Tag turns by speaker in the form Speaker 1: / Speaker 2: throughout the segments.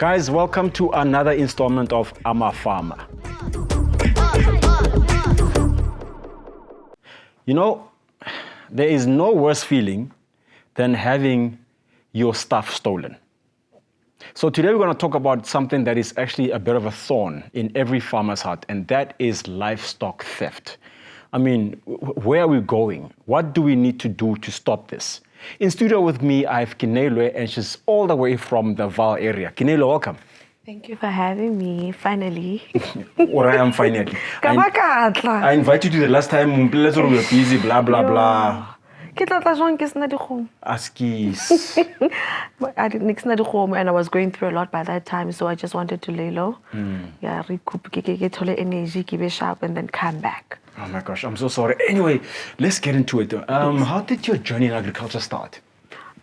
Speaker 1: Guys, welcome to another installment of Fama. You know, there is no worse feeling than having your stuff stolen. So today we're going to talk about something that is actually a bit of a thorn in every farmer's heart, and that is livestock theft. I mean, where are we going? What do we need to do to stop this? In studio with me, I have Keneilwe, and she's all the way from the Vaal area. Keneilwe, welcome.
Speaker 2: Thank you for having me, finally.
Speaker 1: Or I am finally. I invited you the last time, we were busy, blah, blah, blah. Askis.
Speaker 2: I didn't and I was going through a lot by that time, so I just wanted to lay low. Yeah, recoup, get energy, keep it sharp, and then come back.
Speaker 1: Oh my gosh, I'm so sorry. Anyway, let's get into it. How did your journey in agriculture start?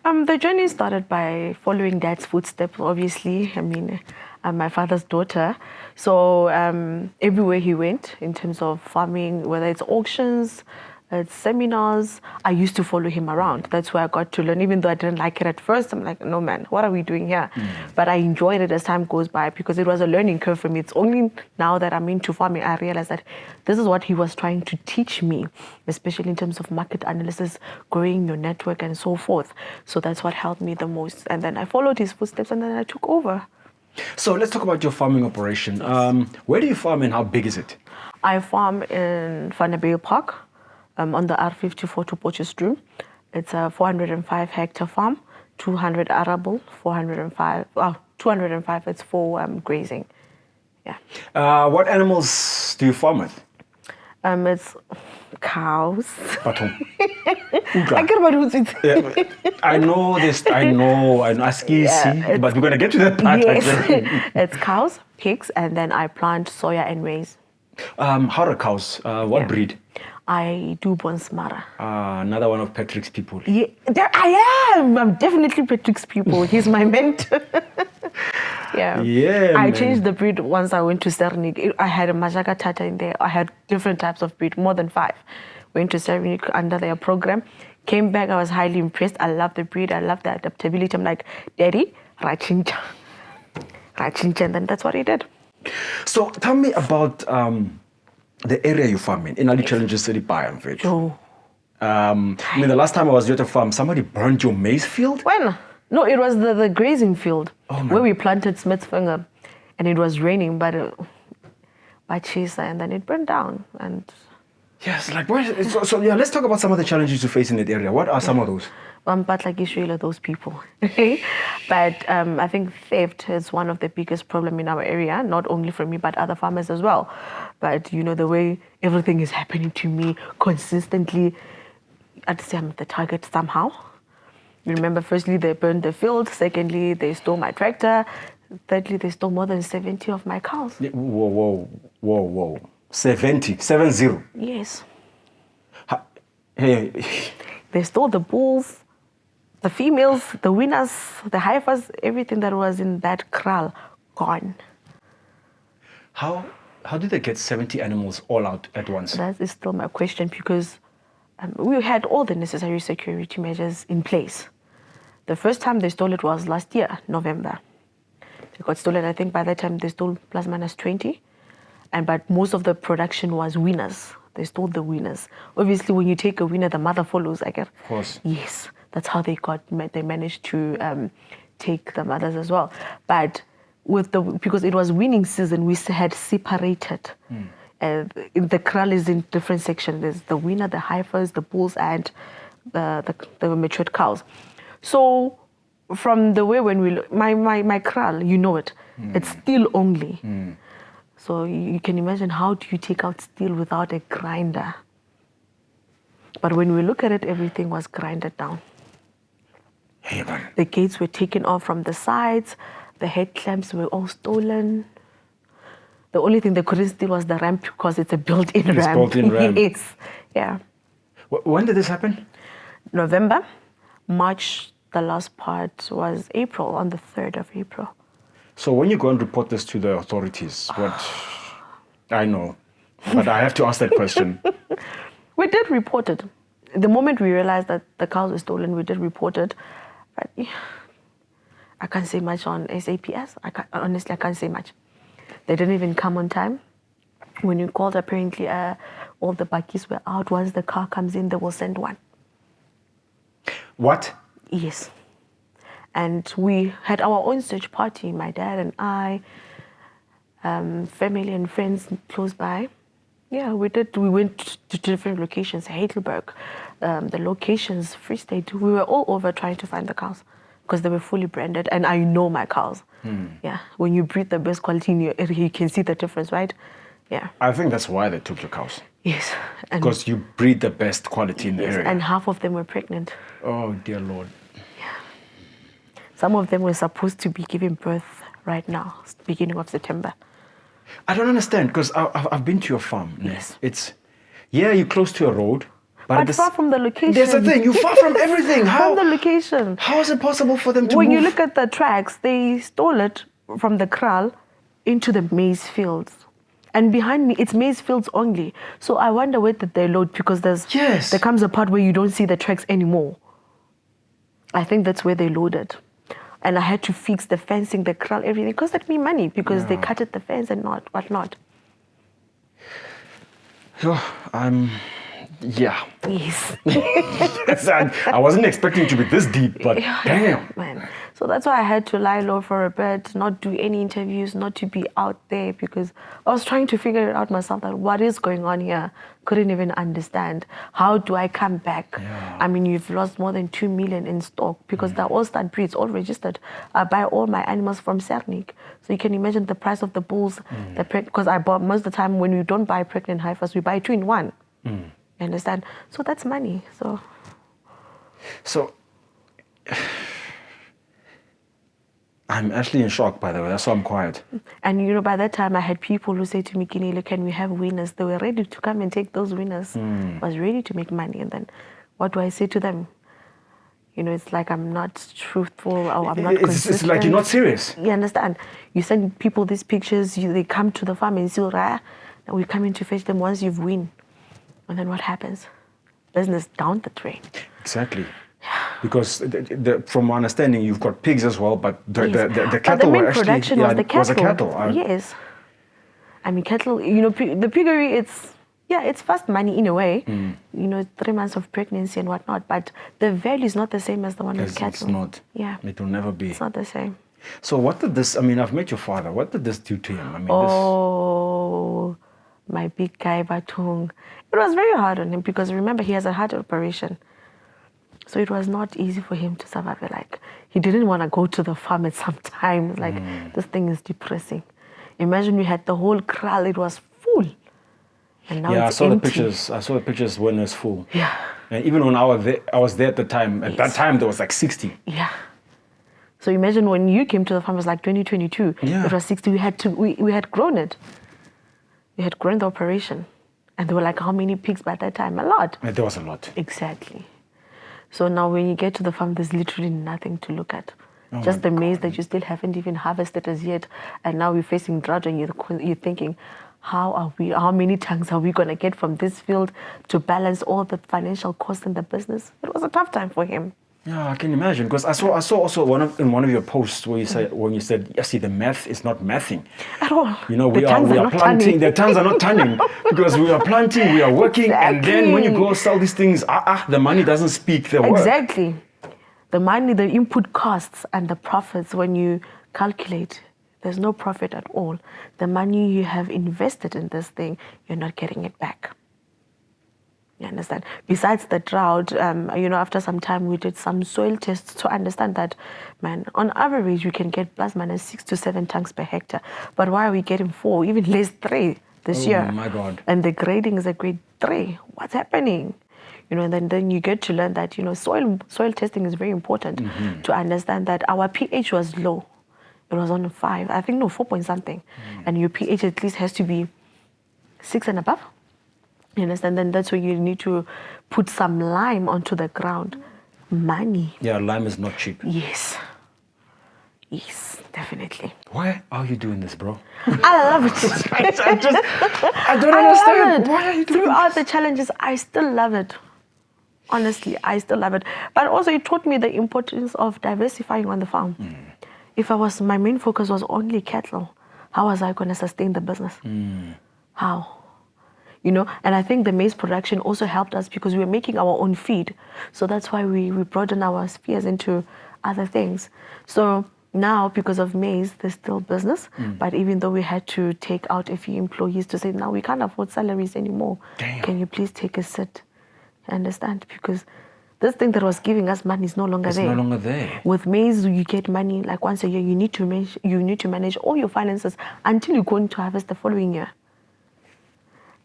Speaker 2: The journey started by following Dad's footsteps, obviously. I mean, I'm my father's daughter. So everywhere he went in terms of farming, whether it's auctions, it's seminars, I used to follow him around. That's where I got to learn. Even though I didn't like it at first, I'm like, no man, what are we doing here? But I enjoyed it as time goes by because it was a learning curve for me. It's only now that I'm into farming, I realize that this is what he was trying to teach me, especially in terms of market analysis, growing your network and so forth. So that's what helped me the most. And then I followed his footsteps and then I took over.
Speaker 1: So let's talk about your farming operation. Where do you farm and how big is it?
Speaker 2: I farm in Fama Park. On the R54 to Potchefstroom. It's a 405 hectare farm, 200 arable, 205 it's for grazing. Yeah.
Speaker 1: What animals do you farm with?
Speaker 2: It's cows.
Speaker 1: I know this, I know, but we're going to get to that part.
Speaker 2: Yes. It's cows, pigs, and then I plant soya and maize.
Speaker 1: How are cows? What breed?
Speaker 2: I do Bonsmara.
Speaker 1: Another one of Patrick's people.
Speaker 2: Yeah, there I am. I'm definitely Patrick's people. He's my mentor.
Speaker 1: Yeah.
Speaker 2: I changed the breed once I went to Cernik. I had a Majaka Tata in there. I had different types of breed, more than 5. Went to Cernik under their program. Came back, I was highly impressed. I love the breed. I love the adaptability. I'm like, Daddy, Rachincha. And then that's what he did.
Speaker 1: So tell me about the area you farm in Ali Challenges City Bayern. I mean, the last time I was at a farm, somebody burned your maize field?
Speaker 2: When? No, it was the grazing field where we planted Smith's finger, and it was raining by Chaser, and then it burned down. And
Speaker 1: yes, like what? So yeah, let's talk about some of the challenges you face in that area. What are some of those?
Speaker 2: But like Israel, those people. But I think theft is one of the biggest problems in our area, not only for me, but other farmers as well. But, you know, the way everything is happening to me consistently, I'd say I'm the target somehow. You remember, firstly, they burned the field. Secondly, they stole my tractor. Thirdly, they stole more than 70 of my cows.
Speaker 1: Whoa. 70?
Speaker 2: Yes.
Speaker 1: Hey.
Speaker 2: They stole the bulls, the females, the winners, the heifers, everything that was in that kraal, gone.
Speaker 1: How did they get 70 animals all out at once?
Speaker 2: That is still my question because we had all the necessary security measures in place. The first time they stole it was last year, November. They got stolen, I think by that time they stole plus minus 20. But most of the production was winners. They stole the winners. Obviously, when you take a winner, the mother follows, I guess.
Speaker 1: Of course.
Speaker 2: Yes, that's how they managed to take the mothers as well. But because it was winning season, we had separated. The kraal is in different sections. There's the winner, the heifers, the bulls, and the matured cows. So from the way when we look, my kraal, you know it, it's steel only. So you can imagine, how do you take out steel without a grinder? But when we look at it, everything was grinded down.
Speaker 1: Hey, man.
Speaker 2: The gates were taken off from the sides. The head clamps were all stolen. The only thing they couldn't steal was the ramp because it's a built-in ramp.
Speaker 1: It's built-in ramp.
Speaker 2: Yes, yeah.
Speaker 1: When did this happen?
Speaker 2: November. March, the last part was April, on the 3rd of April.
Speaker 1: So when you go and report this to the authorities, what? I know, but I have to ask that question.
Speaker 2: We did report it. The moment we realized that the cows were stolen, we did report it. But I can't say much on SAPS. Honestly, I can't say much. They didn't even come on time. When you called, apparently all the bakkies were out. Once the car comes in, they will send one.
Speaker 1: What?
Speaker 2: Yes. And we had our own search party, my dad and I, family and friends close by. Yeah, we did. We went to different locations, Heidelberg, the locations, Free State. We were all over trying to find the cows because they were fully branded, and I know my cows. Yeah, when you breed the best quality in your area, you can see the difference, right? Yeah.
Speaker 1: I think that's why they took your cows.
Speaker 2: Yes.
Speaker 1: Because you breed the best quality in the area.
Speaker 2: And half of them were pregnant.
Speaker 1: Oh, dear Lord.
Speaker 2: Yeah. Some of them were supposed to be giving birth right now, beginning of September.
Speaker 1: I don't understand, because I've been to your farm.
Speaker 2: Yes.
Speaker 1: You're close to a road.
Speaker 2: But far from the location.
Speaker 1: There's the thing, you're far from everything.
Speaker 2: From the location.
Speaker 1: How is it possible for them to
Speaker 2: When
Speaker 1: move?
Speaker 2: you look at the tracks, they stole it from the kraal into the maize fields. And behind me, it's maize fields only. So I wonder where did they load, because there comes a part where you don't see the tracks anymore. I think that's where they loaded. And I had to fix the fencing, the kraal, everything. It costed me money because they cutted the fence and whatnot.
Speaker 1: Yeah.
Speaker 2: Yes.
Speaker 1: I wasn't expecting it to be this deep, but damn.
Speaker 2: Man. So that's why I had to lie low for a bit, not do any interviews, not to be out there, because I was trying to figure it out myself, that what is going on here. Couldn't even understand. How do I come back?
Speaker 1: Yeah.
Speaker 2: I mean, you've lost more than 2 million in stock, because they're all stud breeds, all registered. I buy all my animals from Cernik. So you can imagine the price of the bulls, because I bought, most of the time when we don't buy pregnant heifers, we buy 2 in 1. You understand? So that's money. So
Speaker 1: I'm actually in shock, by the way. That's why I'm quiet.
Speaker 2: And you know, by that time I had people who say to me, Keneilwe, can we have winners? They were ready to come and take those winners. I was ready to make money. And then what do I say to them? You know, it's like I'm not truthful, or I'm not consistent.
Speaker 1: It's like you're not serious.
Speaker 2: You understand? You send people these pictures, they come to the farm and say, and we come in to fetch them once you've win. And then what happens? Business down the drain.
Speaker 1: Exactly. Because from my understanding, you've got pigs as well, but the cattle
Speaker 2: the main
Speaker 1: were actually...
Speaker 2: production was the cattle.
Speaker 1: Was a cattle.
Speaker 2: Yes. I mean, cattle, you know, the piggery, it's fast money in a way. You know, 3 months of pregnancy and whatnot, but the value is not the same as the one with cattle.
Speaker 1: It's not.
Speaker 2: Yeah.
Speaker 1: It will never be.
Speaker 2: It's not the same.
Speaker 1: So what did this... I mean, I've met your father. What did this do to him? I mean,
Speaker 2: my big guy, Gauteng. It was very hard on him, because remember, he has a heart operation. So it was not easy for him to survive. Like, he didn't want to go to the farm at some time. Like, this thing is depressing. Imagine we had the whole kraal, it was full. And now it's empty.
Speaker 1: I saw the pictures when it was full.
Speaker 2: Yeah.
Speaker 1: And even when I was there at the time, at that time there was like 60.
Speaker 2: Yeah. So imagine when you came to the farm, it was like 2022.
Speaker 1: Yeah.
Speaker 2: It was 60. We had grown it. We had grown the operation. And there were like, how many pigs by that time? A lot.
Speaker 1: And there was a lot.
Speaker 2: Exactly. So now when you get to the farm, there's literally nothing to look at. Just the maize that you still haven't even harvested as yet. And now we're facing drought, and you're thinking, how many tanks are we going to get from this field to balance all the financial costs in the business? It was a tough time for him.
Speaker 1: Yeah, I can imagine, because I saw also in one of your posts where you said the math is not mathing
Speaker 2: at all.
Speaker 1: You know, we are planting. The tons are not turning because we are planting, we are working, and then when you go sell these things, the money doesn't speak the word.
Speaker 2: Exactly, the money, the input costs, and the profits. When you calculate, there's no profit at all. The money you have invested in this thing, you're not getting it back. You understand? Besides the drought, you know, after some time we did some soil tests to understand that, man, on average we can get plus minus 6 to 7 tanks per hectare. But why are we getting 4, even less 3 this year?
Speaker 1: Oh my God!
Speaker 2: And the grading is a grade 3. What's happening? You know, and then you get to learn that, you know, soil testing is very important to understand that our pH was low. It was on 5, I think, no, 4 point something, and your pH at least has to be 6 and above. You understand? Then that's where you need to put some lime onto the ground. Money.
Speaker 1: Yeah, lime is not cheap.
Speaker 2: Yes, definitely.
Speaker 1: Why are you doing this, bro?
Speaker 2: I love it.
Speaker 1: I don't understand. Why are you doing
Speaker 2: Throughout the challenges, I still love it. Honestly, I still love it. But also it taught me the importance of diversifying on the farm. if my main focus was only cattle, how was I going to sustain the business? How? And I think the maize production also helped us because we were making our own feed. So that's why we broadened our spheres into other things. So now, because of maize, there's still business. But even though we had to take out a few employees to say, now we can't afford salaries anymore.
Speaker 1: Damn.
Speaker 2: Can you please take a sit? Understand? Because this thing that was giving us money is no longer there.
Speaker 1: It's no longer there.
Speaker 2: With maize, you get money like once a year. You need to manage all your finances until you go into harvest the following year.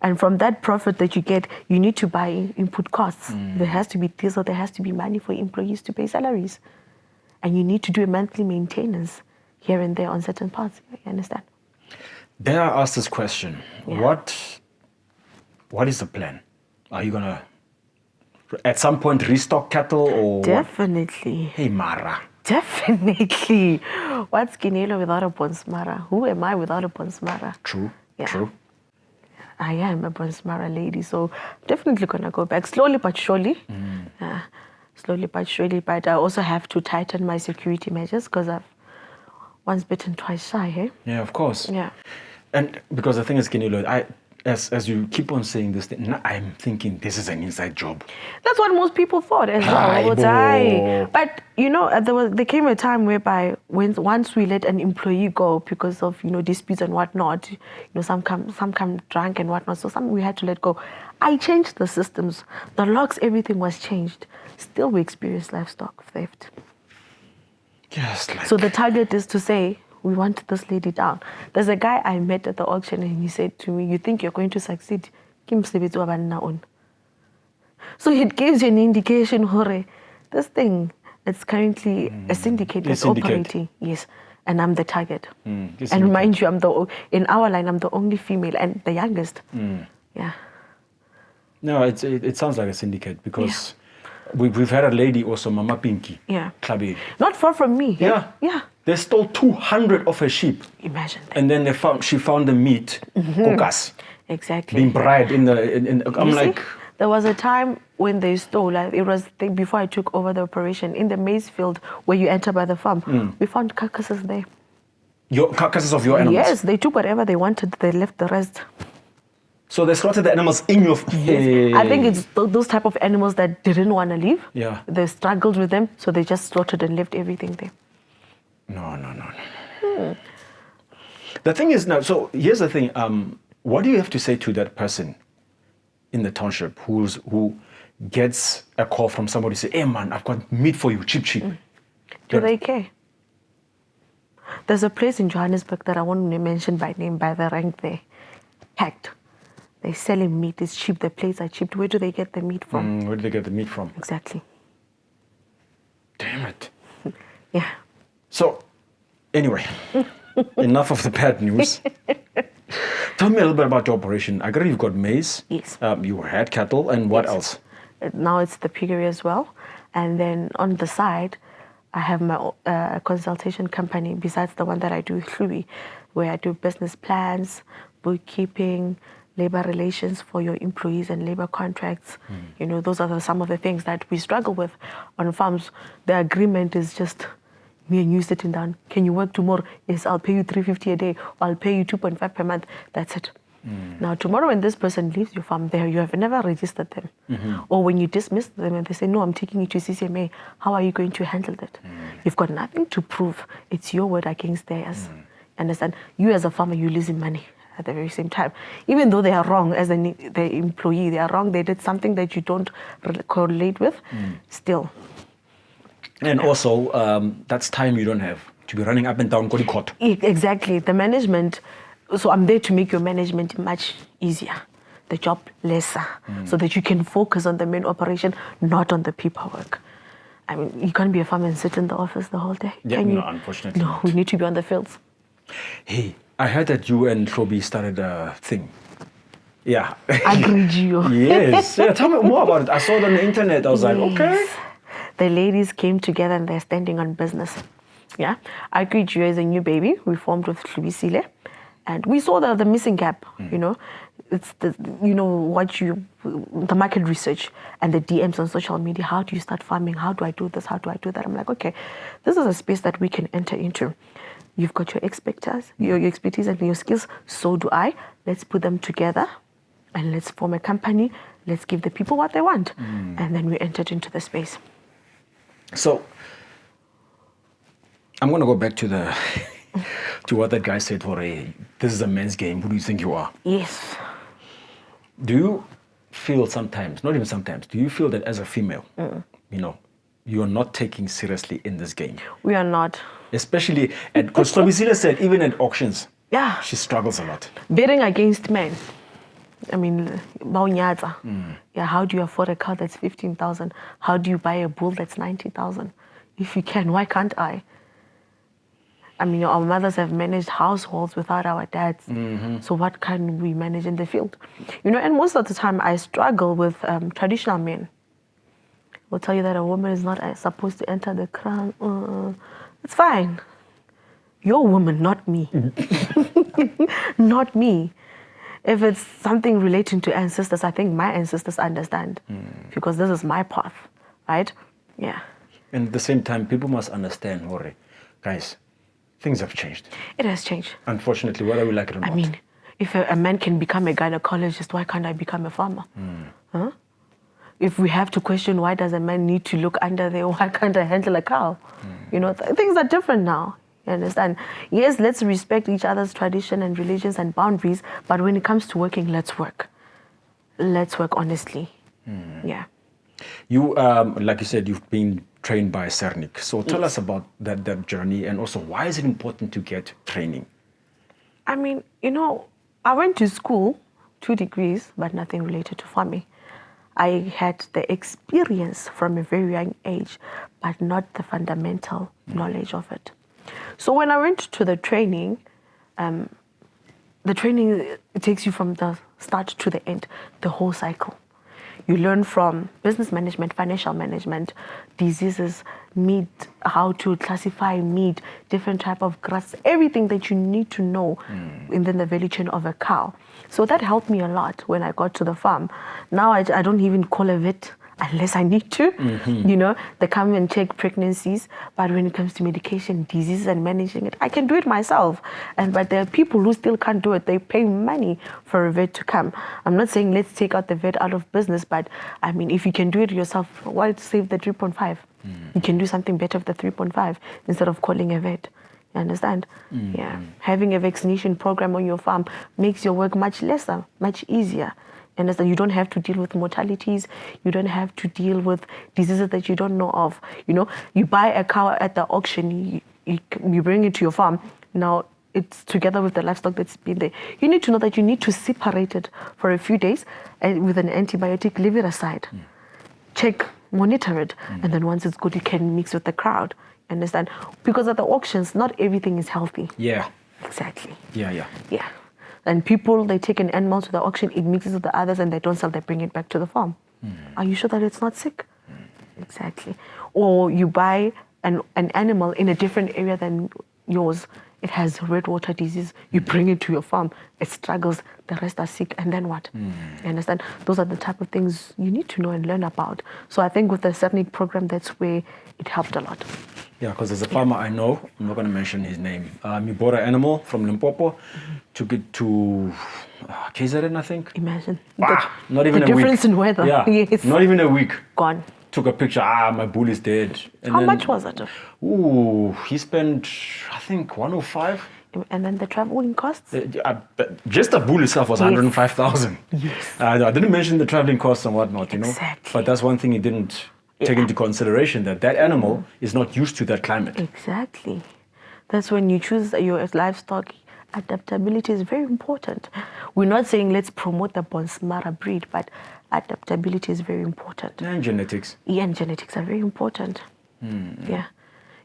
Speaker 2: And from that profit that you get, you need to buy input costs. There has to be diesel, there has to be money for employees to pay salaries. And you need to do a monthly maintenance here and there on certain parts. You understand?
Speaker 1: Then I asked this question.
Speaker 2: Yeah.
Speaker 1: What is the plan? Are you going to, at some point, restock cattle or
Speaker 2: Definitely.
Speaker 1: Hey, Mara.
Speaker 2: Definitely. What's Keneilwe without a Bonsmara? Who am I without a Bonsmara?
Speaker 1: True,
Speaker 2: Yeah.
Speaker 1: true.
Speaker 2: I am a Bonsmara lady, so definitely gonna go back slowly but surely. Slowly but surely. But I also have to tighten my security measures because I've once bitten, twice shy. Eh?
Speaker 1: Yeah, of course.
Speaker 2: Yeah.
Speaker 1: And because the thing is, Keneilwe, as you keep on saying this thing, now I'm thinking this is an inside job.
Speaker 2: That's what most people thought as well. But there came a time whereby once we let an employee go because of disputes and whatnot, some come drunk and whatnot. So some we had to let go. I changed the systems, the locks, everything was changed. Still, we experience livestock theft.
Speaker 1: Yes.
Speaker 2: So the target is to say, we want this lady down. There's a guy I met at the auction and he said to me, you think you're going to succeed? So it gives you an indication, hore, this thing, it's currently a syndicate that's operating. Yes. And I'm the target. And mind you, in our line, I'm the only female and the youngest. Yeah.
Speaker 1: No, it sounds like a syndicate because we've had a lady also, Mama Pinky.
Speaker 2: Yeah.
Speaker 1: Klabi.
Speaker 2: Not far from me.
Speaker 1: Yeah.
Speaker 2: Yeah.
Speaker 1: They stole 200 of her sheep.
Speaker 2: Imagine that.
Speaker 1: And then she found the meat, kokas,
Speaker 2: Exactly.
Speaker 1: being fried in I'm like...
Speaker 2: There was a time when they stole, before I took over the operation, in the maize field where you enter by the farm, we found carcasses there.
Speaker 1: Your carcasses of your animals?
Speaker 2: Yes, they took whatever they wanted, they left the rest.
Speaker 1: So they slaughtered the animals in your...
Speaker 2: Yes. I think it's those type of animals that didn't want to leave.
Speaker 1: Yeah.
Speaker 2: They struggled with them, so they just slaughtered and left everything there.
Speaker 1: No. The thing is now, so here's the thing. What do you have to say to that person in the township who gets a call from somebody say, hey man, I've got meat for you, cheap.
Speaker 2: Do they care? There's a place in Johannesburg that I won't mention by name, by the rank there. Packed. They're selling meat, it's cheap, the plates are cheap. Where do they get the meat from?
Speaker 1: Where do they get the meat from?
Speaker 2: Exactly.
Speaker 1: Damn it.
Speaker 2: Yeah.
Speaker 1: So, anyway, enough of the bad news. Tell me a little bit about your operation. I got you've got maize.
Speaker 2: Yes.
Speaker 1: You had cattle, and what else?
Speaker 2: Now it's the piggery as well. And then on the side, I have my consultation company besides the one that I do, Hlui, where I do business plans, bookkeeping, labor relations for your employees and labor contracts. Those are some of the things that we struggle with on farms. The agreement is just me and you sitting down. Can you work tomorrow? Yes, I'll pay you 350 a day. Or I'll pay you 2.5 per month. That's it. Now, tomorrow when this person leaves your farm, you have never registered them. Or when you dismiss them and they say, no, I'm taking you to CCMA, how are you going to handle that? You've got nothing to prove. It's your word against theirs. Understand? You as a farmer, you're losing money at the very same time. Even though they are wrong as the employee, they are wrong, they did something that you don't correlate with, still.
Speaker 1: And also, that's time you don't have to be running up and down Kodi court.
Speaker 2: Exactly. The management, so I'm there to make your management much easier, the job lesser, so that you can focus on the main operation, not on the paperwork. I mean, you can't be a farmer and sit in the office the whole day.
Speaker 1: Yeah,
Speaker 2: can you?
Speaker 1: No, unfortunately.
Speaker 2: No, we need to be on the fields.
Speaker 1: Hey, I heard that you and Shobi started a thing. Yeah.
Speaker 2: Agreed you.
Speaker 1: Yes. Yeah, tell me more about it. I saw it on the internet. I was like, okay.
Speaker 2: The ladies came together and they're standing on business. Yeah. I greet you as a new baby. We formed with Hlubisile. And we saw the missing gap, it's the market research and the DMs on social media. How do you start farming? How do I do this? How do I do that? I'm like, okay, this is a space that we can enter into. You've got your expertise, your expertise and your skills. So do I. Let's put them together and let's form a company. Let's give the people what they want. And then we entered into the space.
Speaker 1: So I'm going to go back to to what that guy said, this is a men's game. Who do you think you are?
Speaker 2: Yes.
Speaker 1: Do you feel sometimes, not even sometimes, do you feel that as a female, you are not taking seriously in this game?
Speaker 2: We are not.
Speaker 1: Especially, because Tobisile said, even at auctions,
Speaker 2: yeah,
Speaker 1: she struggles a lot.
Speaker 2: Bidding against men. I mean, yeah, how do you afford a car that's 15,000? How do you buy a bull that's 90,000? If you can, why can't I? I mean, our mothers have managed households without our dads. So what can we manage in the field? And most of the time I struggle with traditional men. Will tell you that a woman is not supposed to enter the crown. It's fine. You're a woman, not me. Not me. If it's something relating to ancestors, I think my ancestors understand because this is my path, right? Yeah.
Speaker 1: And at the same time, people must understand, guys, things have changed.
Speaker 2: It has changed.
Speaker 1: Unfortunately, whether we like it or not.
Speaker 2: I mean, if a man can become a gynecologist, why can't I become a farmer? Huh? If we have to question why does a man need to look under there, why can't I handle a cow? Things are different now. You understand? Yes, let's respect each other's tradition and religions and boundaries, but when it comes to working, let's work. Let's work honestly. Yeah.
Speaker 1: You, like you said, you've been trained by Cernic. So tell us about that journey, and also why is it important to get training?
Speaker 2: I mean, I went to school, 2 degrees, but nothing related to farming. I had the experience from a very young age, but not the fundamental knowledge of it. So when I went to the training it takes you from the start to the end, the whole cycle. You learn from business management, financial management, diseases, meat, how to classify meat, different type of grass, everything that you need to know in the value chain of a cow. So that helped me a lot when I got to the farm. Now I don't even call a vet unless I need to. They come and check pregnancies, but when it comes to medication, diseases and managing it, I can do it myself. But there are people who still can't do it. They pay money for a vet to come. I'm not saying let's take out the vet out of business, but I mean, if you can do it yourself, why save the 3.5? You can do something better with the 3.5 instead of calling a vet. You understand? Yeah. Having a vaccination program on your farm makes your work much lesser, much easier. And you don't have to deal with mortalities. You don't have to deal with diseases that you don't know of. You buy a cow at the auction, you bring it to your farm. Now it's together with the livestock that's been there. You need to know that you need to separate it for a few days and with an antibiotic, leave it aside. Check, monitor it, and then once it's good, you can mix with the crowd. Understand? Because at the auctions, not everything is healthy.
Speaker 1: Yeah.
Speaker 2: Exactly.
Speaker 1: Yeah.
Speaker 2: And people, they take an animal to the auction, it mixes with the others, and they don't sell, they bring it back to the farm. Are you sure that it's not sick? Exactly. Or you buy an animal in a different area than yours. It has red water disease. You bring it to your farm. It struggles. The rest are sick. And then what? You understand? Those are the type of things you need to know and learn about. So I think with the Cernic program, that's where it helped a lot.
Speaker 1: Yeah, because there's a farmer I know, I'm not going to mention his name. He bought an animal from Limpopo, took it to KZN, I think.
Speaker 2: Imagine.
Speaker 1: Not even
Speaker 2: the
Speaker 1: a week.
Speaker 2: difference in weather.
Speaker 1: Yeah,
Speaker 2: yes.
Speaker 1: Not even a week.
Speaker 2: Gone.
Speaker 1: Took a picture, my bull is dead. And
Speaker 2: How much was it?
Speaker 1: He spent, I think, 105.
Speaker 2: And then the traveling costs?
Speaker 1: Just the bull itself was 105,000.
Speaker 2: Yes.
Speaker 1: I didn't mention the traveling costs and whatnot,
Speaker 2: Exactly.
Speaker 1: But that's one thing he didn't take into consideration, that animal is not used to that climate.
Speaker 2: Exactly. That's when you choose your livestock, adaptability is very important. We're not saying let's promote the Bonsmara breed, but adaptability is very important.
Speaker 1: And genetics.
Speaker 2: Yeah, and genetics are very important. Yeah.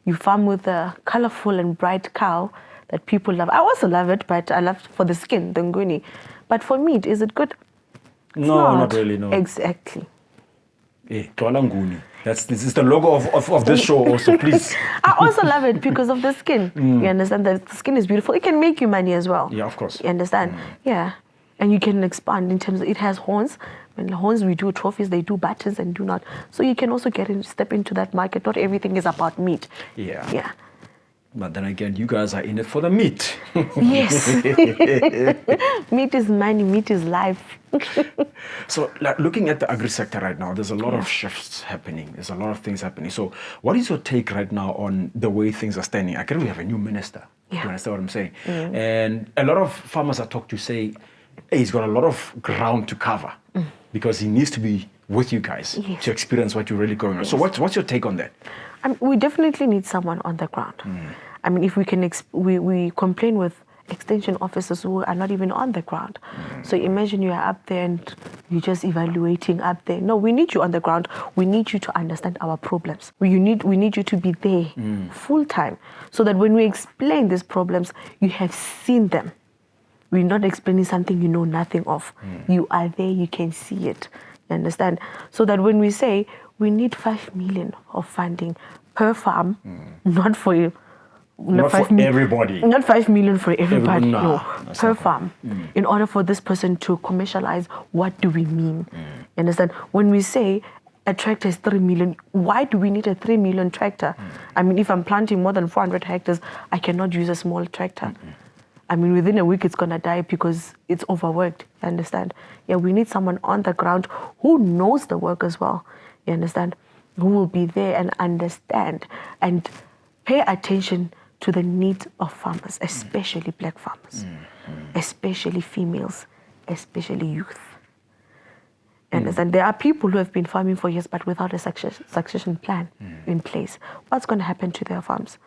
Speaker 2: You farm with a colorful and bright cow that people love. I also love it, but I love it for the skin, the nguni. But for meat, is it good?
Speaker 1: No, not really, no.
Speaker 2: Exactly.
Speaker 1: This is the logo of this show also, please.
Speaker 2: I also love it because of the skin. You understand? The skin is beautiful. It can make you money as well.
Speaker 1: Yeah, of course.
Speaker 2: You understand? Yeah. And you can expand in terms of, it has horns. When horns, we do trophies, they do buttons and do not. So you can also step into that market. Not everything is about meat.
Speaker 1: Yeah.
Speaker 2: Yeah.
Speaker 1: But then again, you guys are in it for the meat.
Speaker 2: Yes. Meat is money, meat is life.
Speaker 1: So like, looking at the agri-sector right now, there's a lot of shifts happening. There's a lot of things happening. So what is your take right now on the way things are standing? I guess we have a new minister. Do you understand what I'm saying? And a lot of farmers I talk to say, hey, he's got a lot of ground to cover because he needs to be with you guys to experience what you're really going on. So what's your take on that?
Speaker 2: We definitely need someone on the ground. I mean, if we can, we complain with extension officers who are not even on the ground. So imagine you are up there and you're just evaluating up there. No, we need you on the ground. We need you to understand our problems. We need you to be there full time so that when we explain these problems, you have seen them. We're not explaining something you know nothing of. You are there, you can see it. You understand? So that when we say we need 5 million of funding per farm, not for
Speaker 1: everybody.
Speaker 2: Not 5 million for everybody, no, per farm. In order for this person to commercialize, what do we mean? You understand? When we say a tractor is 3 million, why do we need a 3 million tractor? I mean, if I'm planting more than 400 hectares, I cannot use a small tractor. I mean, within a week, it's going to die because it's overworked. You understand? Yeah, we need someone on the ground who knows the work as well. You understand? Who will be there and understand and pay attention to the needs of farmers, especially black farmers, especially females, especially youth. You understand? There are people who have been farming for years but without a succession plan in place. What's going to happen to their farms?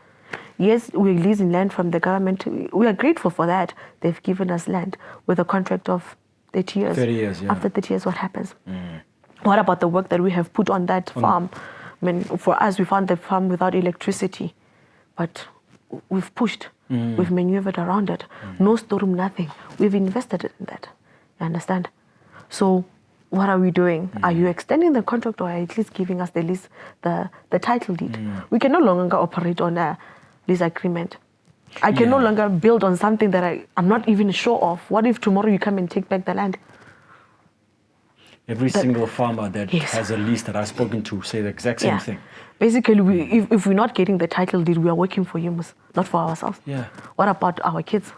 Speaker 2: Yes, we're leasing land from the government. We are grateful for that. They've given us land with a contract of 30 years.
Speaker 1: 30 years, yeah.
Speaker 2: After 30 years, what happens? What about the work that we have put on that farm? I mean, for us, we found the farm without electricity, but we've pushed, we've maneuvered around it. No storeroom, nothing. We've invested in that. You understand? So what are we doing? Are you extending the contract or at least giving us the lease, the title deed? We can no longer operate on a lease agreement. I can no longer build on something that I'm not even sure of. What if tomorrow you come and take back the land?
Speaker 1: Every single farmer that has a lease that I've spoken to say the exact same thing.
Speaker 2: Basically, if we're not getting the title deed, we are working for humans, not for ourselves.
Speaker 1: Yeah.
Speaker 2: What about our kids?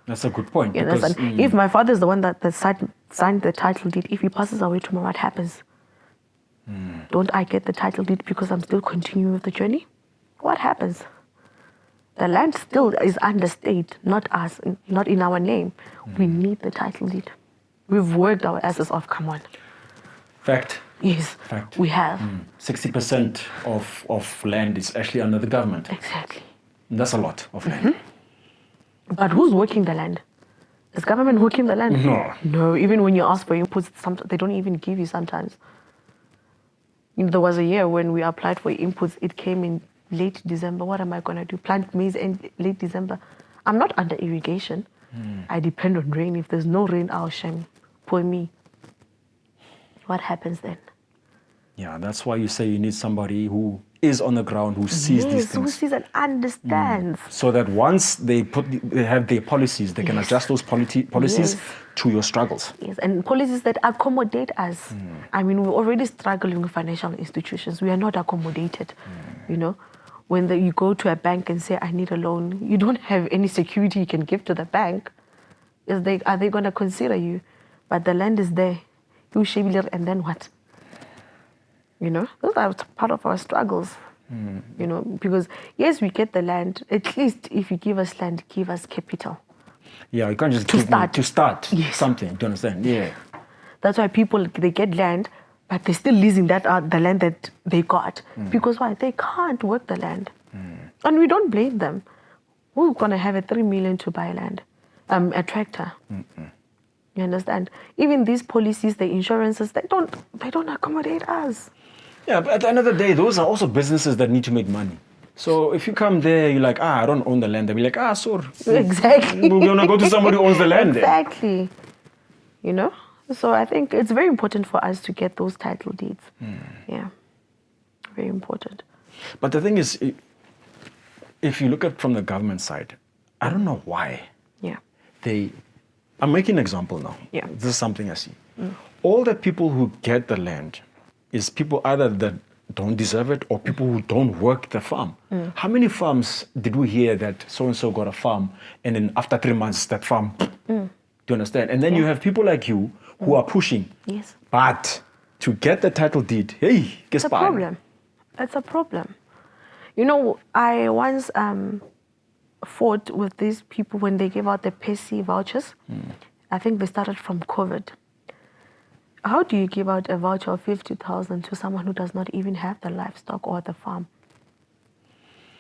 Speaker 1: That's a good point.
Speaker 2: Yeah,
Speaker 1: because,
Speaker 2: if my father is the one that signed the title deed, if he passes away tomorrow, what happens? Don't I get the title deed because I'm still continuing with the journey? What happens? The land still is under state, not us, not in our name. We need the title deed. We've worked our asses off, come on.
Speaker 1: Fact.
Speaker 2: Yes,
Speaker 1: Fact.
Speaker 2: we have.
Speaker 1: 60% of land is actually under the government.
Speaker 2: Exactly.
Speaker 1: And that's a lot of land.
Speaker 2: But who's working the land? Is government working the land?
Speaker 1: No.
Speaker 2: No, even when you ask for inputs, they don't even give you sometimes. There was a year when we applied for inputs, it came in late December. What am I going to do? Plant maize in late December. I'm not under irrigation. I depend on rain. If there's no rain, I'll shame. Poor me. What happens then?
Speaker 1: Yeah, that's why you say you need somebody who is on the ground, who sees these things.
Speaker 2: Who sees and understands.
Speaker 1: So that once they have their policies, they can adjust those policies to your struggles.
Speaker 2: Yes, and policies that accommodate us. I mean, we're already struggling with financial institutions. We are not accommodated, you know. When you go to a bank and say, I need a loan, you don't have any security you can give to the bank. Are they going to consider you? But the land is there. You shave it, and then what? You know, those are part of our struggles. You know, because yes, we get the land. At least if you give us land, give us capital.
Speaker 1: Yeah, you can't just to start something. Do you understand? Yeah.
Speaker 2: That's why people, they get land, but they're still leasing that the land that they got. Because why? They can't work the land. And we don't blame them. Who's going to have a 3 million to buy land? A tractor. You understand? Even these policies, the insurances, they don't accommodate us.
Speaker 1: Yeah, but at the end of the day, those are also businesses that need to make money. So if you come there, you're like, I don't own the land. They'll be like, sorry.
Speaker 2: Exactly.
Speaker 1: We're going to go to somebody who owns the land.
Speaker 2: Exactly. You know? So I think it's very important for us to get those title deeds. Yeah. Very important.
Speaker 1: But the thing is, if you look at from the government side, I don't know why.
Speaker 2: Yeah.
Speaker 1: They I'm making an example now.
Speaker 2: Yeah.
Speaker 1: This is something I see. All the people who get the land is people either that don't deserve it or people who don't work the farm. How many farms did we hear that so-and-so got a farm and then after 3 months that farm, do you understand? And then you have people like you who are pushing.
Speaker 2: Yes.
Speaker 1: But to get the title deed, hey,
Speaker 2: It's a problem. It's a problem. You know, I once fought with these people when they gave out the PESI vouchers. I think they started from COVID. How do you give out a voucher of 50,000 to someone who does not even have the livestock or the farm?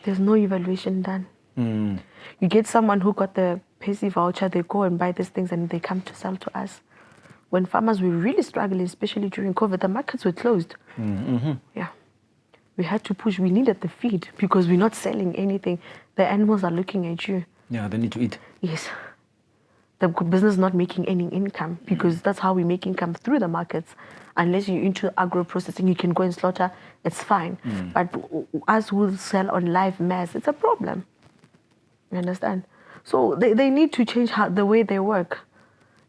Speaker 2: There's no evaluation done. You get someone who got the PESI voucher, they go and buy these things and they come to sell to us. When farmers were really struggling, especially during COVID, the markets were closed. Yeah. We had to push. We needed the feed because we're not selling anything. The animals are looking at you.
Speaker 1: Yeah, they need to eat.
Speaker 2: Yes. The business is not making any income because that's how we make income through the markets. Unless you're into agro-processing, you can go and slaughter, it's fine. But us who sell on live mass, it's a problem. You understand? So they need to change the way they work.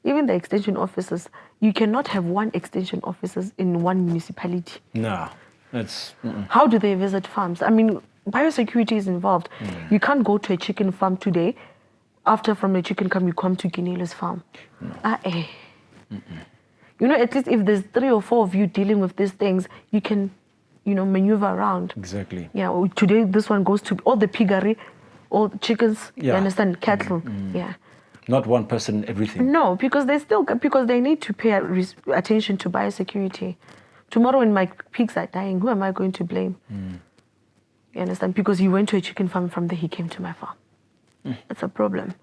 Speaker 2: Even the extension officers, you cannot have one extension officers in one municipality.
Speaker 1: No, that's...
Speaker 2: How do they visit farms? I mean, biosecurity is involved. You can't go to a chicken farm today. After from a chicken farm, you come to Keneilwe's farm. You know, at least if there's 3 or 4 of you dealing with these things, you can, you know, maneuver around.
Speaker 1: Exactly.
Speaker 2: Yeah, today this one goes to all the piggery, all the chickens, you understand, cattle. Yeah.
Speaker 1: Not one person, everything.
Speaker 2: No, because they need to pay attention to biosecurity. Tomorrow when my pigs are dying, who am I going to blame? You understand? Because he went to a chicken farm, from there he came to my farm. That's a problem.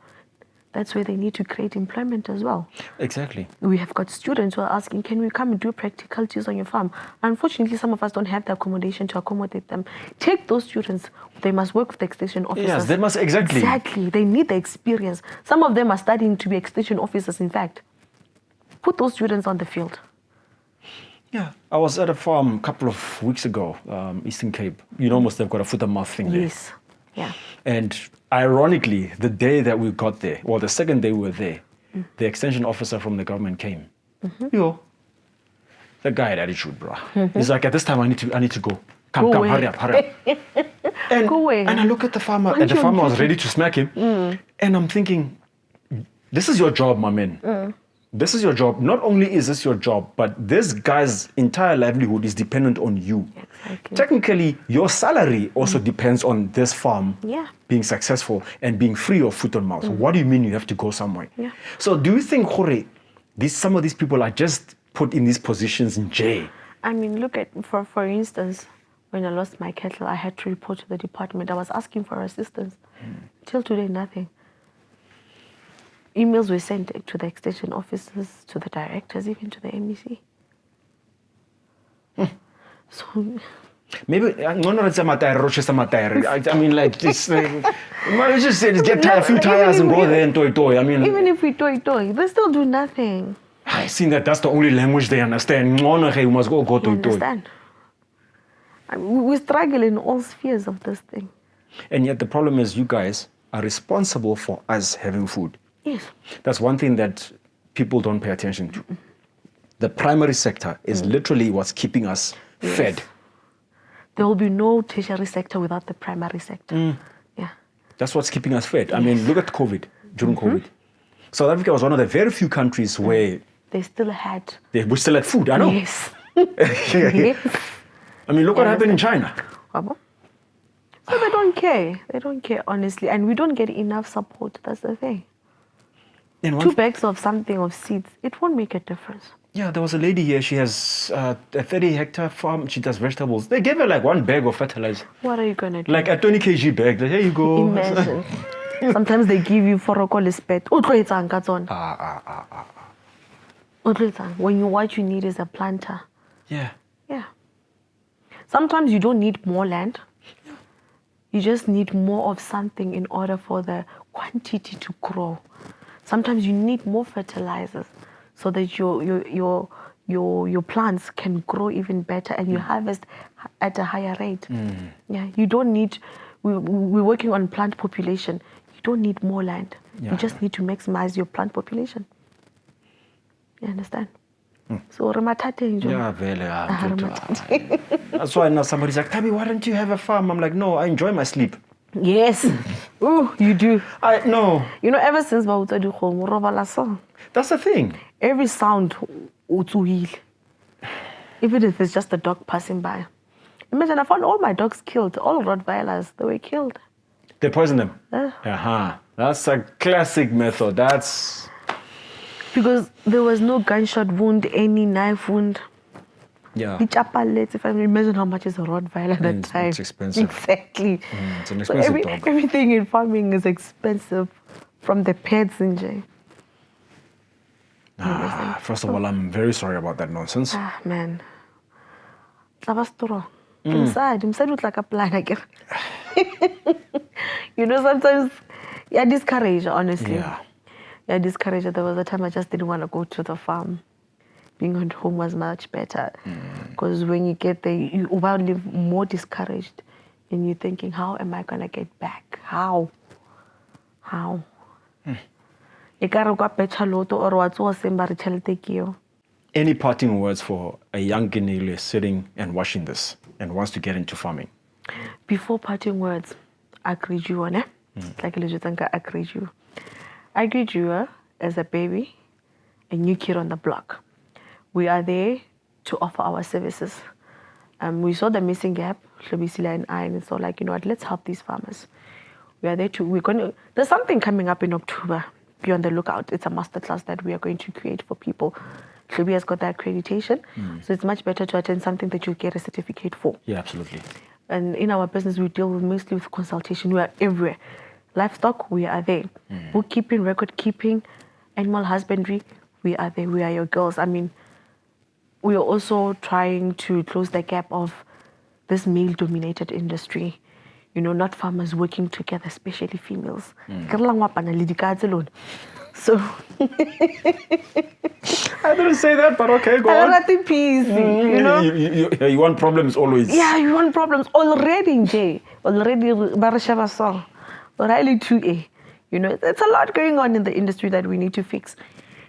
Speaker 2: That's where they need to create employment as well.
Speaker 1: Exactly.
Speaker 2: We have got students who are asking, can we come and do practicalities on your farm? Unfortunately, some of us don't have the accommodation to accommodate them. Take those students. They must work with the extension officers.
Speaker 1: Yes, they must, exactly.
Speaker 2: Exactly. They need the experience. Some of them are studying to be extension officers, in fact. Put those students on the field.
Speaker 1: Yeah, I was at a farm a couple of weeks ago, Eastern Cape. You know, they've got a foot and mouth thing there.
Speaker 2: Yes. Yeah.
Speaker 1: And ironically, the day that we got there, well, the second day we were there, the extension officer from the government came. Yo, the guy had attitude, bro. He's like, at this time, I need to go. Come,
Speaker 2: Go away.
Speaker 1: hurry up. And,
Speaker 2: Go away.
Speaker 1: and I look at the farmer, and the farmer was ready to smack him. And I'm thinking, this is your job, my man. This is your job. Not only is this your job, but this guy's entire livelihood is dependent on you.
Speaker 2: Exactly.
Speaker 1: Technically, your salary also depends on this farm being successful and being free of foot and mouth. What do you mean you have to go somewhere?
Speaker 2: Yeah.
Speaker 1: So do you think, Jorge, some of these people are just put in these positions in jail?
Speaker 2: I mean, look at, for instance, when I lost my cattle, I had to report to the department. I was asking for assistance. Till today, nothing. Emails were sent to the extension officers, to the directors, even to the MEC. So
Speaker 1: maybe I mean, like this. Just say, get a few tires and go there and toy. I mean,
Speaker 2: even if we toy, they still do nothing.
Speaker 1: I think that's the only language they understand. You must go
Speaker 2: You understand? I mean, we struggle in all spheres of this thing.
Speaker 1: And yet the problem is, you guys are responsible for us having food.
Speaker 2: Yes.
Speaker 1: That's one thing that people don't pay attention to. The primary sector is literally what's keeping us fed.
Speaker 2: There will be no tertiary sector without the primary sector. Yeah.
Speaker 1: That's what's keeping us fed. I mean, look at COVID, during COVID. South Africa was one of the very few countries where...
Speaker 2: They still had...
Speaker 1: we still had food, I know.
Speaker 2: Yes. Yes.
Speaker 1: I mean, look what happened in China.
Speaker 2: So they don't care. They don't care, honestly. And we don't get enough support. That's the thing. 2 bags of something, of seeds, it won't make a difference.
Speaker 1: Yeah, there was a lady here. She has a 30-hectare farm. She does vegetables. They gave her like 1 bag of fertilizer.
Speaker 2: What are you going to do?
Speaker 1: Like a 20 kg bag. Like, here you go.
Speaker 2: Imagine. Sometimes they give you foroko lispet. When what you need is a planter.
Speaker 1: Yeah.
Speaker 2: Yeah. Sometimes you don't need more land. You just need more of something in order for the quantity to grow. Sometimes you need more fertilizers so that your plants can grow even better and you harvest at a higher rate. Yeah, you don't need. We're working on plant population. You don't need more land.
Speaker 1: Yeah.
Speaker 2: You just need to maximize your plant population. You understand? So, Rematate,
Speaker 1: Yeah, vele. That's why now somebody's like, Tabi, why don't you have a farm? I'm like, no, I enjoy my sleep.
Speaker 2: Yes. Ooh, you do.
Speaker 1: I know.
Speaker 2: You know, ever since Bauta du Home, Robala song,
Speaker 1: That's the thing.
Speaker 2: every sound, even if it's just a dog passing by. Imagine I found all my dogs killed, all Rottweilers, they were killed.
Speaker 1: They poison them.
Speaker 2: Yeah.
Speaker 1: That's a classic method. That's
Speaker 2: Because there was no gunshot wound, any knife wound.
Speaker 1: yeah.
Speaker 2: If I imagine how much is a Rottweiler at that time.
Speaker 1: It's expensive.
Speaker 2: Exactly.
Speaker 1: It's an
Speaker 2: So
Speaker 1: expensive dog.
Speaker 2: everything in farming is expensive, from the pets in Jay.
Speaker 1: First of all, I'm very sorry about that nonsense.
Speaker 2: Ah, man. I'm sad with like a plan again. You know, sometimes you're discouraged, honestly.
Speaker 1: Yeah.
Speaker 2: You're discouraged. There was a time I just didn't want to go to the farm. Being at home was much better. Because when you get there, you will live more discouraged. And you're thinking, how am I going to get back? How?
Speaker 1: Any parting words for a young Keneilwe sitting and watching this and wants to get into farming?
Speaker 2: Before parting words, I greet you, ne? Like I greet you. I greet you as a baby, a new kid on the block. We are there to offer our services. We saw the missing gap, Hlobisile and I, and so like, you know what, let's help these farmers. We are there there's something coming up in October. Be on the lookout. It's a masterclass that we are going to create for people. Hlobi has got that accreditation, so it's much better to attend something that you get a certificate for.
Speaker 1: Yeah, absolutely.
Speaker 2: And in our business, we deal mostly with consultation. We are everywhere. Livestock, we are there. Bookkeeping, record keeping, animal husbandry, we are there. We are your girls. I mean, we are also trying to close the gap of this male-dominated industry. You know, not farmers working together, especially females. So
Speaker 1: I didn't say that, but okay, go on.
Speaker 2: peace, you know.
Speaker 1: You want problems always.
Speaker 2: Yeah, you want problems already, Jay. Already, Barashava song. Already 2A. You know, it's a lot going on in the industry that we need to fix.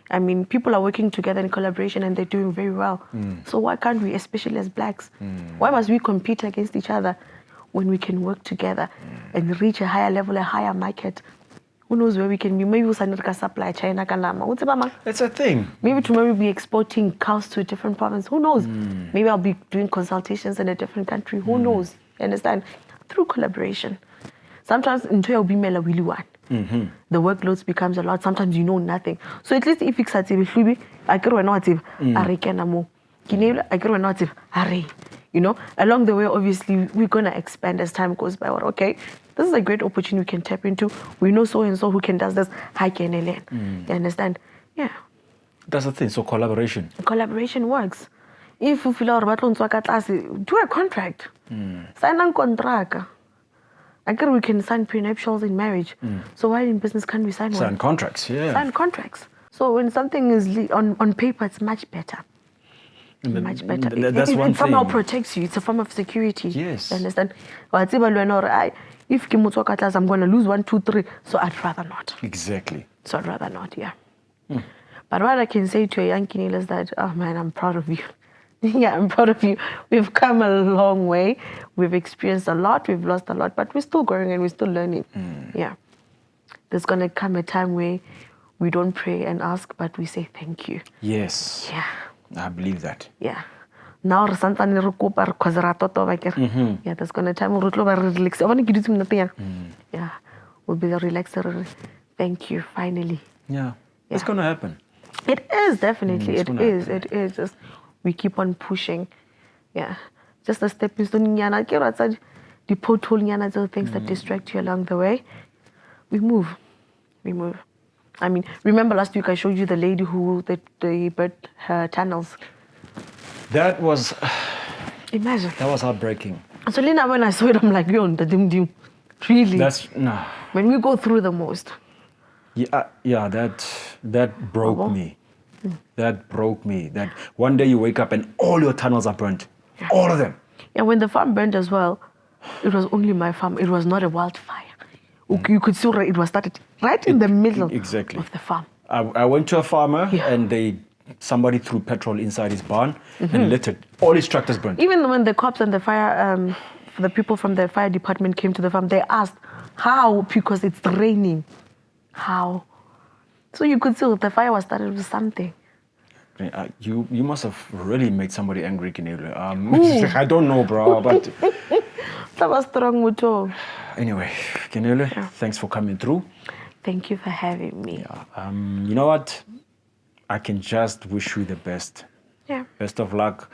Speaker 2: I mean, people are working together in collaboration and they're doing very well. So why can't we, especially as blacks, why must we compete against each other when we can work together and reach a higher level, a higher market? Who knows where we can be? Maybe we'll supply China.
Speaker 1: That's a thing.
Speaker 2: Maybe tomorrow we'll be exporting cows to a different province. Who knows? Maybe I'll be doing consultations in a different country. Who knows? You understand? Through collaboration. Sometimes the workloads becomes a lot. Sometimes you know nothing. So at least if it's a TV, I can not you know, along the way, obviously, we're going to expand as time goes by. Well, okay, this is a great opportunity we can tap into. We know so-and-so who can does this. Hi, Keneilwe. You understand? Yeah.
Speaker 1: That's the thing. So collaboration.
Speaker 2: Collaboration works. If you feel do a contract. Sign a contract. I guess we can sign prenuptials in marriage. So why in business can't we sign one?
Speaker 1: Sign contracts, yeah.
Speaker 2: Sign contracts. So when something is on paper, it's much better. Much better.
Speaker 1: That's one thing.
Speaker 2: It somehow protects you. It's a form of security.
Speaker 1: Yes.
Speaker 2: You understand? If I'm going to lose 1, 2, 3, so I'd rather not.
Speaker 1: Exactly.
Speaker 2: So I'd rather not, yeah. But what I can say to a young Keneilwe is that, oh man, I'm proud of you. Yeah, I'm proud of you. We've come a long way. We've experienced a lot. We've lost a lot, but we're still growing and we're still learning. Yeah. There's going to come a time where we don't pray and ask, but we say thank you.
Speaker 1: Yes.
Speaker 2: Yeah.
Speaker 1: I believe that.
Speaker 2: Yeah. Now, yeah, there's going to time we'll relax. Yeah. We'll be relaxed. Thank you, finally.
Speaker 1: Yeah. It's going to happen.
Speaker 2: It is, definitely. It is. Just, we keep on pushing. Yeah. Just a stepping stone. The pothole, things that distract you along the way. We move. I mean, remember last week I showed you the lady who they burnt her tunnels.
Speaker 1: That was...
Speaker 2: Imagine.
Speaker 1: That was heartbreaking.
Speaker 2: So Lena, when I saw it, I'm like, yo, really?
Speaker 1: No.
Speaker 2: When we go through the most.
Speaker 1: Yeah, that broke me. That broke me. That one day you wake up and all your tunnels are burnt. Yeah. All of them.
Speaker 2: Yeah, when the farm burned as well, it was only my farm. It was not a wildfire. You could see it was started right in the middle
Speaker 1: exactly.
Speaker 2: of the farm.
Speaker 1: I went to a farmer and somebody threw petrol inside his barn and lit it. All his tractors burnt.
Speaker 2: Even when the cops and the fire, the people from the fire department came to the farm, they asked, how? Because it's raining. How? So you could see the fire was started with something.
Speaker 1: You must have really made somebody angry, Keneilwe. I don't know, bro, but...
Speaker 2: That was strong, Muto.
Speaker 1: Anyway, Keneilwe, thanks for coming through.
Speaker 2: Thank you for having me.
Speaker 1: Yeah. You know what? I can just wish you the best.
Speaker 2: Yeah.
Speaker 1: Best of luck.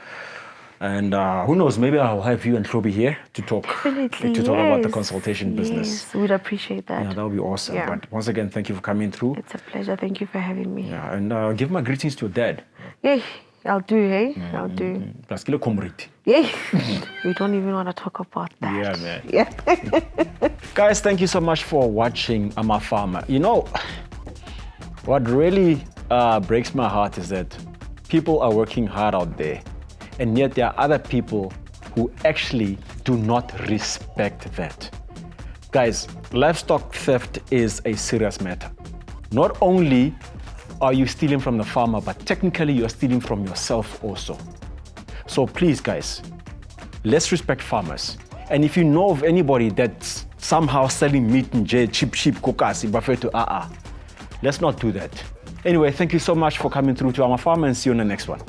Speaker 1: And who knows, maybe I'll have you and Hlobi here to talk.
Speaker 2: Definitely,
Speaker 1: to talk about the consultation business.
Speaker 2: Yes, we'd appreciate that.
Speaker 1: Yeah, that would be awesome.
Speaker 2: Yeah.
Speaker 1: But once again, thank you for coming through.
Speaker 2: It's a pleasure. Thank you for having me.
Speaker 1: Yeah, and give my greetings to your dad.
Speaker 2: Yeah, I'll do, hey? I'll do.
Speaker 1: Plus, kilo comrade.
Speaker 2: Yeah. We don't even want to talk about that.
Speaker 1: Yeah, man.
Speaker 2: Yeah.
Speaker 1: Guys, thank you so much for watching Fama. You know, what really breaks my heart is that people are working hard out there, and yet there are other people who actually do not respect that. Guys, livestock theft is a serious matter. Not only are you stealing from the farmer, but technically you're stealing from yourself also. So please, guys, let's respect farmers. And if you know of anybody that's somehow selling meat and cheap kokasi, let's not do that. Anyway, thank you so much for coming through to Fama, and see you on the next one.